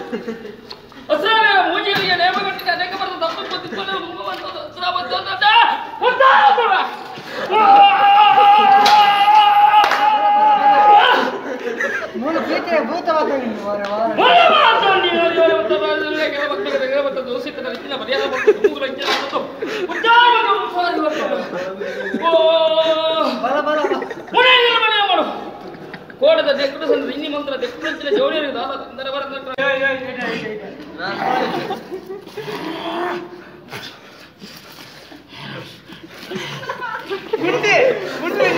ಅಸರ ಮೂಜಿಗೆ ನೇಮಗಟ್ಟಿಗೆ ಅನೇಕ ಬರೆದ ತಪ್ಪು ಗೊತ್ತಿಲ್ಲ ಮುಂಗುವಂತದ್ದು ಅಸರ ಬಂದ ಮೂಲ ಪ್ರೀತಿಯ ಭೂತವಾದ ಕೋಡದ ದೆಕ್ಕಡ ಸಂದ್ರ ಇನ್ನಿ ಮಂತ್ರ ದೆಕ್ಕಡ ಜೋಡಿಯರಿಗೆ ದಾದ ತಂದರ ಬರ ಮುಂದೆ ಮುಂದೆ